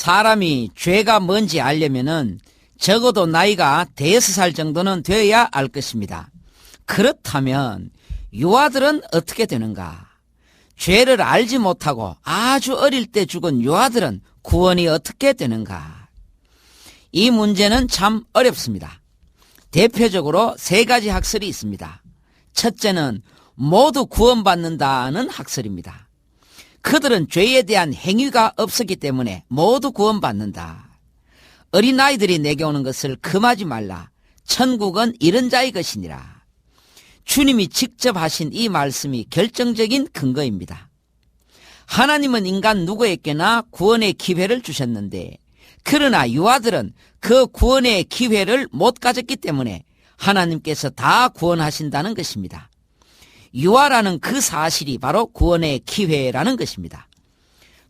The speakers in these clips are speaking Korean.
사람이 죄가 뭔지 알려면은 적어도 나이가 5살 정도는 되어야 알 것입니다. 그렇다면 유아들은 어떻게 되는가? 죄를 알지 못하고 아주 어릴 때 죽은 유아들은 구원이 어떻게 되는가? 이 문제는 참 어렵습니다. 대표적으로 3가지 학설이 있습니다. 첫째는 모두 구원받는다는 학설입니다. 그들은 죄에 대한 행위가 없었기 때문에 모두 구원받는다. 어린아이들이 내게 오는 것을 금하지 말라. 천국은 이런 자의 것이니라. 주님이 직접 하신 이 말씀이 결정적인 근거입니다. 하나님은 인간 누구에게나 구원의 기회를 주셨는데 그러나 유아들은 그 구원의 기회를 못 가졌기 때문에 하나님께서 다 구원하신다는 것입니다. 유아라는 그 사실이 바로 구원의 기회라는 것입니다.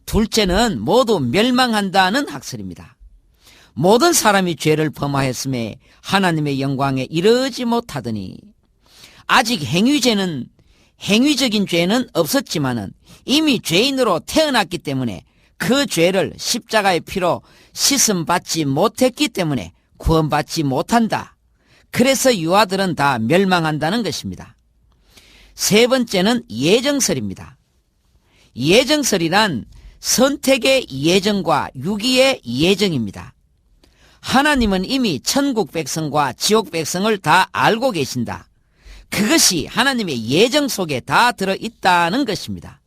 둘째는 모두 멸망한다는 학설입니다. 모든 사람이 죄를 범하였음에 하나님의 영광에 이르지 못하더니 아직 행위적인 죄는 없었지만은 이미 죄인으로 태어났기 때문에 그 죄를 십자가의 피로 씻음받지 못했기 때문에 구원받지 못한다. 그래서 유아들은 다 멸망한다는 것입니다. 세 번째는 예정설입니다. 예정설이란 선택의 예정과 유기의 예정입니다. 하나님은 이미 천국 백성과 지옥 백성을 다 알고 계신다. 그것이 하나님의 예정 속에 다 들어있다는 것입니다.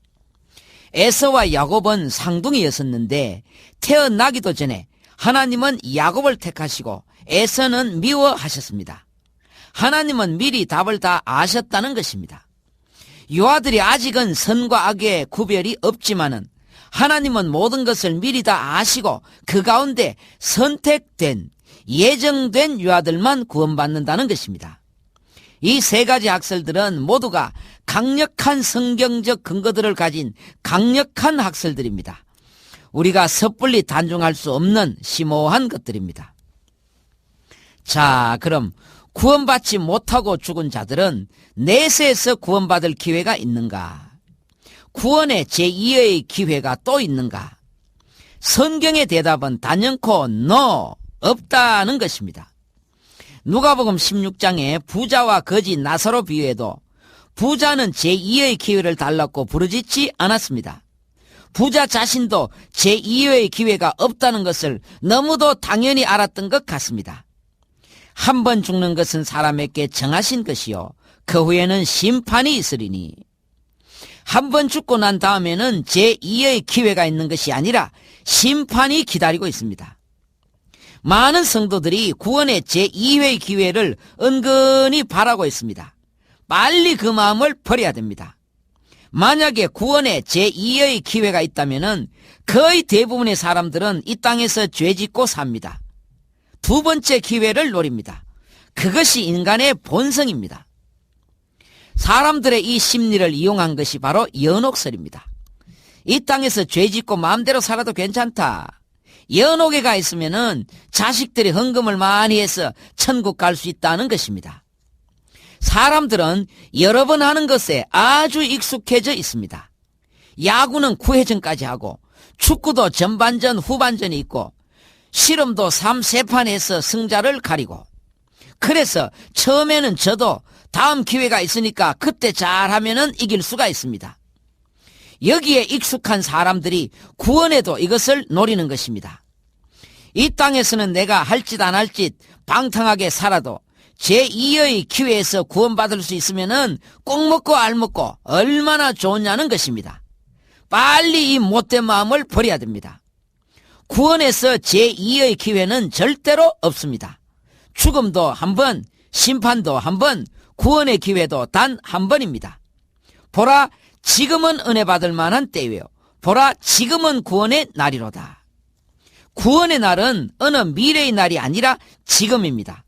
에서와 야곱은 쌍둥이였었는데 태어나기도 전에 하나님은 야곱을 택하시고 에서는 미워하셨습니다. 하나님은 미리 답을 다 아셨다는 것입니다. 유아들이 아직은 선과 악의 구별이 없지만은 하나님은 모든 것을 미리 다 아시고 그 가운데 선택된 예정된 유아들만 구원받는다는 것입니다. 이 3가지 학설들은 모두가 강력한 성경적 근거들을 가진 강력한 학설들입니다. 우리가 섣불리 단정할 수 없는 심오한 것들입니다. 자, 그럼 구원받지 못하고 죽은 자들은 내세에서 구원받을 기회가 있는가? 구원의 제2의 기회가 또 있는가? 성경의 대답은 단연코 NO, 없다는 것입니다. 누가복음 16장에 부자와 거지 나사로 비유에도 부자는 제2의 기회를 달라고 부르짖지 않았습니다. 부자 자신도 제2의 기회가 없다는 것을 너무도 당연히 알았던 것 같습니다. 한 번 죽는 것은 사람에게 정하신 것이요 그 후에는 심판이 있으리니 한 번 죽고 난 다음에는 제2의 기회가 있는 것이 아니라 심판이 기다리고 있습니다. 많은 성도들이 구원의 제2회 기회를 은근히 바라고 있습니다. 빨리 그 마음을 버려야 됩니다. 만약에 구원의 제2의 기회가 있다면 거의 대부분의 사람들은 이 땅에서 죄짓고 삽니다. 2번째 기회를 노립니다. 그것이 인간의 본성입니다. 사람들의 이 심리를 이용한 것이 바로 연옥설입니다. 이 땅에서 죄짓고 마음대로 살아도 괜찮다. 연옥에 가 있으면은 자식들이 헌금을 많이 해서 천국 갈 수 있다는 것입니다. 사람들은 여러 번 하는 것에 아주 익숙해져 있습니다. 야구는 9회전까지 하고 축구도 전반전 후반전이 있고 씨름도 3-3판 해서 승자를 가리고 그래서 처음에는 져도 다음 기회가 있으니까 그때 잘하면은 이길 수가 있습니다. 여기에 익숙한 사람들이 구원에도 이것을 노리는 것입니다. 이 땅에서는 내가 할 짓 안 할 짓 방탕하게 살아도 제2의 기회에서 구원받을 수 있으면은 꼭 먹고 알 먹고 얼마나 좋냐는 것입니다. 빨리 이 못된 마음을 버려야 됩니다. 구원에서 제2의 기회는 절대로 없습니다. 죽음도 한 번, 심판도 한 번, 구원의 기회도 단 한 번입니다. 보라, 지금은 은혜 받을 만한 때예요. 보라, 지금은 구원의 날이로다. 구원의 날은 어느 미래의 날이 아니라 지금입니다.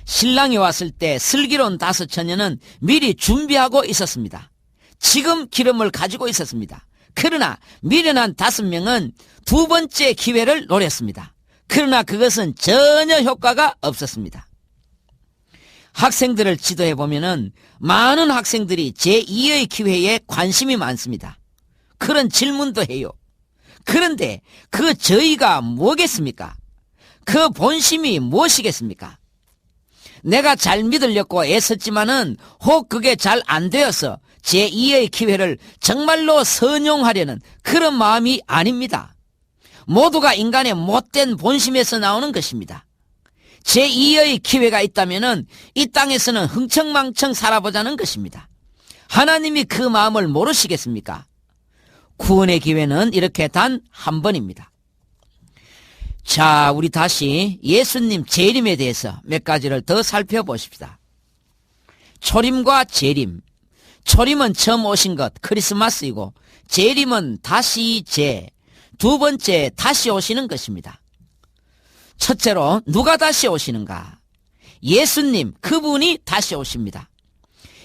신랑이 왔을 때 슬기로운 5처녀는 미리 준비하고 있었습니다. 지금 기름을 가지고 있었습니다. 그러나 미련한 5명은 2번째 기회를 노렸습니다. 그러나 그것은 전혀 효과가 없었습니다. 학생들을 지도해 보면은 많은 학생들이 제2의 기회에 관심이 많습니다. 그런 질문도 해요. 그런데 그 저희가 뭐겠습니까? 그 본심이 무엇이겠습니까? 내가 잘 믿으려고 애썼지만은 혹 그게 잘 안 되어서 제2의 기회를 정말로 선용하려는 그런 마음이 아닙니다. 모두가 인간의 못된 본심에서 나오는 것입니다. 제2의 기회가 있다면은 이 땅에서는 흥청망청 살아보자는 것입니다. 하나님이 그 마음을 모르시겠습니까? 구원의 기회는 이렇게 단 한 번입니다. 자, 우리 다시 예수님 재림에 대해서 몇 가지를 더 살펴보십시다. 초림과 재림. 초림은 처음 오신 것, 크리스마스이고, 재림은 다시 두 번째 다시 오시는 것입니다. 첫째로 누가 다시 오시는가? 예수님, 그분이 다시 오십니다.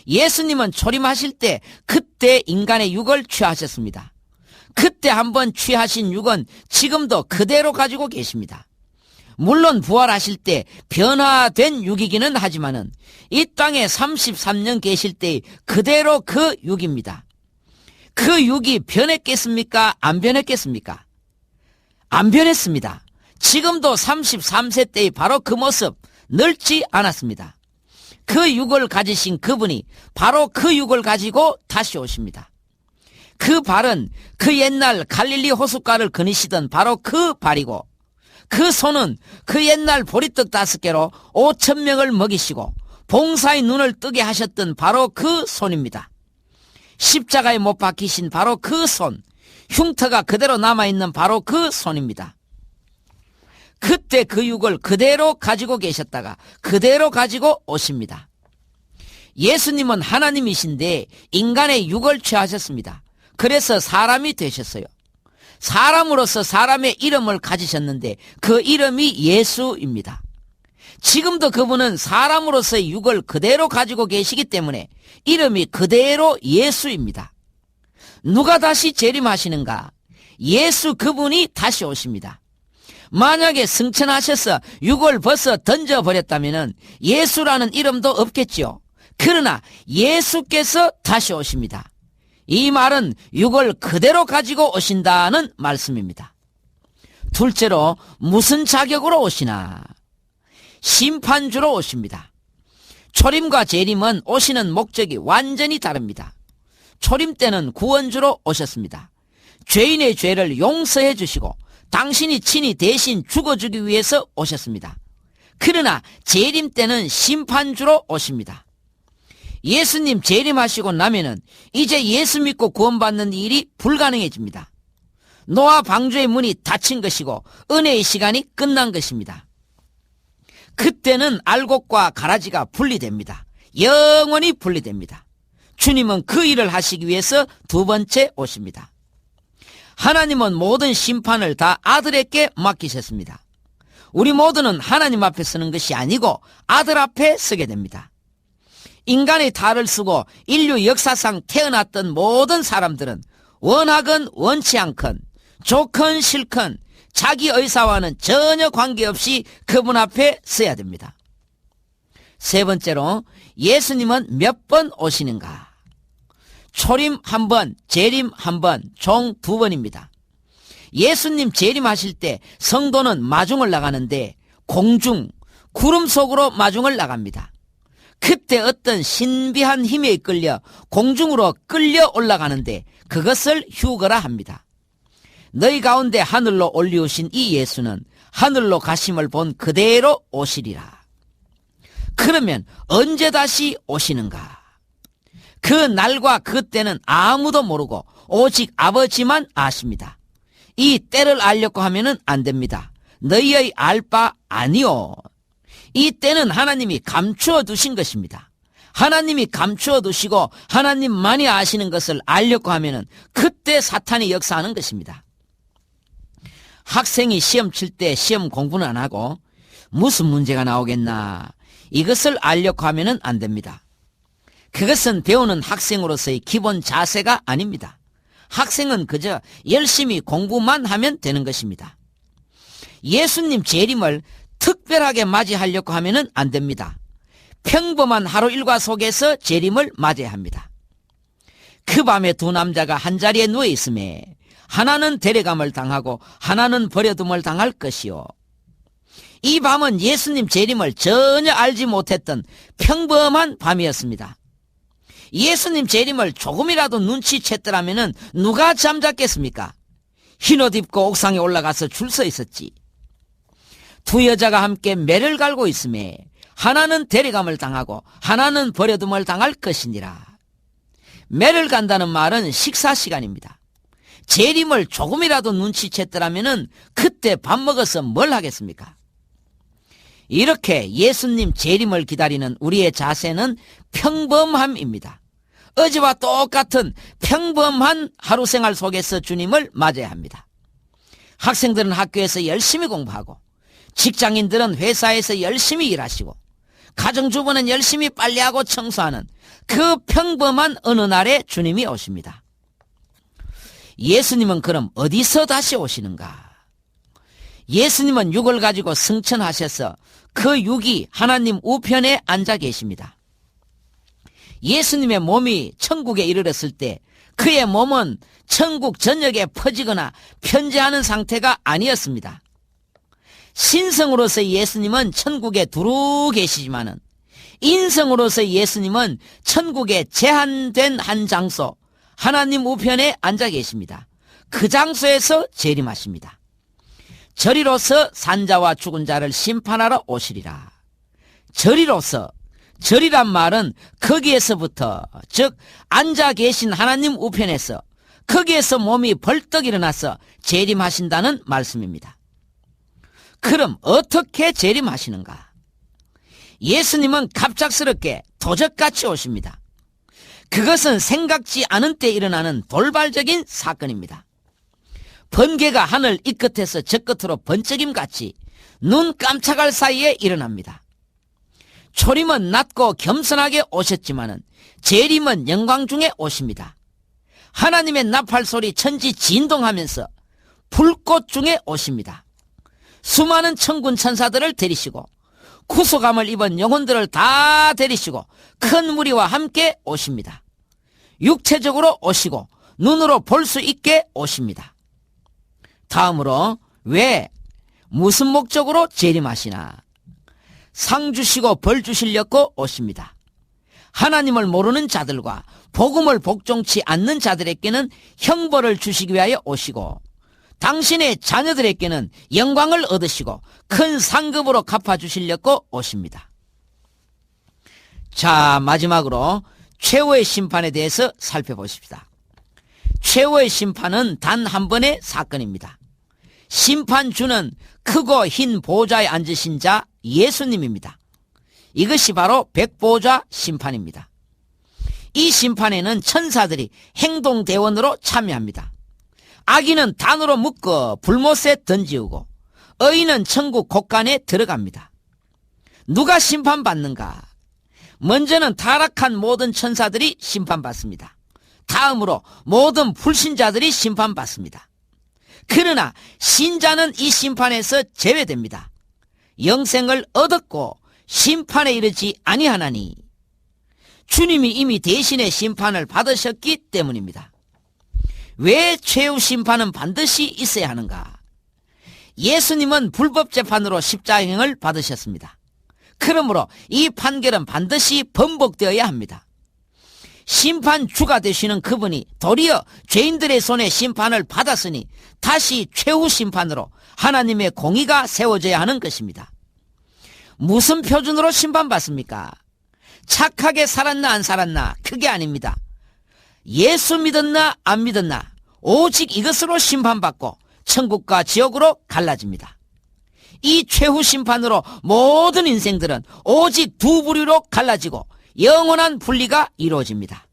예수님은 초림하실 때 그때 인간의 육을 취하셨습니다. 그때 한번 취하신 육은 지금도 그대로 가지고 계십니다. 물론 부활하실 때 변화된 육이기는 하지만은 이 땅에 33년 계실 때 그대로 그 육입니다. 그 육이 변했겠습니까? 안 변했겠습니까? 안 변했습니다. 지금도 33세 때의 바로 그 모습 늙지 않았습니다. 그 육을 가지신 그분이 바로 그 육을 가지고 다시 오십니다. 그 발은 그 옛날 갈릴리 호숫가를 거니시던 바로 그 발이고, 그 손은 그 옛날 보리떡 5개로 5,000명을 먹이시고 봉사의 눈을 뜨게 하셨던 바로 그 손입니다. 십자가에 못 박히신 바로 그 손, 흉터가 그대로 남아있는 바로 그 손입니다. 그때 그 육을 그대로 가지고 계셨다가 그대로 가지고 오십니다. 예수님은 하나님이신데 인간의 육을 취하셨습니다. 그래서 사람이 되셨어요. 사람으로서 사람의 이름을 가지셨는데 그 이름이 예수입니다. 지금도 그분은 사람으로서의 육을 그대로 가지고 계시기 때문에 이름이 그대로 예수입니다. 누가 다시 재림하시는가? 예수 그분이 다시 오십니다. 만약에 승천하셔서 육을 벗어 던져버렸다면 예수라는 이름도 없겠지요. 그러나 예수께서 다시 오십니다. 이 말은 육을 그대로 가지고 오신다는 말씀입니다. 둘째로 무슨 자격으로 오시나? 심판주로 오십니다. 초림과 재림은 오시는 목적이 완전히 다릅니다. 초림 때는 구원주로 오셨습니다. 죄인의 죄를 용서해 주시고 당신이 친히 대신 죽어주기 위해서 오셨습니다. 그러나 재림 때는 심판주로 오십니다. 예수님 재림하시고 나면은 이제 예수 믿고 구원받는 일이 불가능해집니다. 노아 방주의 문이 닫힌 것이고 은혜의 시간이 끝난 것입니다. 그때는 알곡과 가라지가 분리됩니다. 영원히 분리됩니다. 주님은 그 일을 하시기 위해서 두 번째 오십니다. 하나님은 모든 심판을 다 아들에게 맡기셨습니다. 우리 모두는 하나님 앞에 서는 것이 아니고 아들 앞에 서게 됩니다. 인간의 탈을 쓰고 인류 역사상 태어났던 모든 사람들은 원하건 원치 않건 좋건 싫건 자기 의사와는 전혀 관계없이 그분 앞에 서야 됩니다. 세 번째로 예수님은 몇 번 오시는가? 초림 한 번, 재림 한 번, 총 2번입니다. 예수님 재림하실 때 성도는 마중을 나가는데 공중, 구름 속으로 마중을 나갑니다. 그때 어떤 신비한 힘에 이끌려 공중으로 끌려 올라가는데 그것을 휴거라 합니다. 너희 가운데 하늘로 올리우신 이 예수는 하늘로 가심을 본 그대로 오시리라. 그러면 언제 다시 오시는가? 그 날과 그 때는 아무도 모르고 오직 아버지만 아십니다. 이 때를 알려고 하면은 안 됩니다. 너희의 알 바 아니오. 이 때는 하나님이 감추어 두신 것입니다. 하나님이 감추어 두시고 하나님만이 아시는 것을 알려고 하면은 그때 사탄이 역사하는 것입니다. 학생이 시험 칠 때 시험 공부는 안 하고 무슨 문제가 나오겠나 이것을 알려고 하면은 안 됩니다. 그것은 배우는 학생으로서의 기본 자세가 아닙니다. 학생은 그저 열심히 공부만 하면 되는 것입니다. 예수님 재림을 특별하게 맞이하려고 하면은 안 됩니다. 평범한 하루 일과 속에서 재림을 맞이해야 합니다. 그 밤에 두 남자가 한 자리에 누워 있음에 하나는 데려감을 당하고 하나는 버려둠을 당할 것이요. 이 밤은 예수님 재림을 전혀 알지 못했던 평범한 밤이었습니다. 예수님 재림을 조금이라도 눈치챘더라면 누가 잠잤겠습니까? 흰옷 입고 옥상에 올라가서 줄 서 있었지. 두 여자가 함께 매를 갈고 있음에 하나는 데려감을 당하고 하나는 버려둠을 당할 것이니라. 매를 간다는 말은 식사 시간입니다. 재림을 조금이라도 눈치챘더라면 그때 밥 먹어서 뭘 하겠습니까? 이렇게 예수님 재림을 기다리는 우리의 자세는 평범함입니다. 어제와 똑같은 평범한 하루 생활 속에서 주님을 맞아야 합니다. 학생들은 학교에서 열심히 공부하고, 직장인들은 회사에서 열심히 일하시고, 가정주부는 열심히 빨래하고 청소하는 그 평범한 어느 날에 주님이 오십니다. 예수님은 그럼 어디서 다시 오시는가? 예수님은 육을 가지고 승천하셔서 그 육이 하나님 우편에 앉아 계십니다. 예수님의 몸이 천국에 이르렀을 때 그의 몸은 천국 전역에 퍼지거나 편재하는 상태가 아니었습니다. 신성으로서 예수님은 천국에 두루 계시지만은 인성으로서 예수님은 천국에 제한된 한 장소, 하나님 우편에 앉아 계십니다. 그 장소에서 재림하십니다. 저리로서 산자와 죽은 자를 심판하러 오시리라. 저리로서, 저리란 말은 거기에서부터, 즉 앉아 계신 하나님 우편에서, 거기에서 몸이 벌떡 일어나서 재림하신다는 말씀입니다. 그럼 어떻게 재림하시는가? 예수님은 갑작스럽게 도적같이 오십니다. 그것은 생각지 않은 때 일어나는 돌발적인 사건입니다. 번개가 하늘 이 끝에서 저 끝으로 번쩍임같이 눈 깜짝할 사이에 일어납니다. 초림은 낮고 겸손하게 오셨지만은 재림은 영광 중에 오십니다. 하나님의 나팔 소리 천지 진동하면서 불꽃 중에 오십니다. 수많은 천군 천사들을 데리시고 구속함을 입은 영혼들을 다 데리시고 큰 무리와 함께 오십니다. 육체적으로 오시고 눈으로 볼 수 있게 오십니다. 다음으로 왜, 무슨 목적으로 재림하시나? 상 주시고 벌 주시려고 오십니다. 하나님을 모르는 자들과 복음을 복종치 않는 자들에게는 형벌을 주시기 위하여 오시고, 당신의 자녀들에게는 영광을 얻으시고 큰 상급으로 갚아주시려고 오십니다. 자, 마지막으로 최후의 심판에 대해서 살펴보십시다. 최후의 심판은 단 한 번의 사건입니다. 심판주는 크고 흰 보좌에 앉으신 자 예수님입니다. 이것이 바로 백보좌 심판입니다. 이 심판에는 천사들이 행동대원으로 참여합니다. 악인은 단으로 묶어 불못에 던지우고 의인은 천국 곳간에 들어갑니다. 누가 심판받는가? 먼저는 타락한 모든 천사들이 심판받습니다. 다음으로 모든 불신자들이 심판받습니다. 그러나 신자는 이 심판에서 제외됩니다. 영생을 얻었고 심판에 이르지 아니하나니 주님이 이미 대신의 심판을 받으셨기 때문입니다. 왜 최후 심판은 반드시 있어야 하는가? 예수님은 불법재판으로 십자형을 받으셨습니다. 그러므로 이 판결은 반드시 번복되어야 합니다. 심판주가 되시는 그분이 도리어 죄인들의 손에 심판을 받았으니 다시 최후 심판으로 하나님의 공의가 세워져야 하는 것입니다. 무슨 표준으로 심판받습니까? 착하게 살았나 안 살았나 그게 아닙니다. 예수 믿었나 안 믿었나 오직 이것으로 심판받고 천국과 지옥으로 갈라집니다. 이 최후 심판으로 모든 인생들은 오직 두 부류로 갈라지고 영원한 분리가 이루어집니다.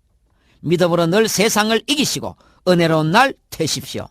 믿음으로 늘 세상을 이기시고 은혜로운 날 되십시오.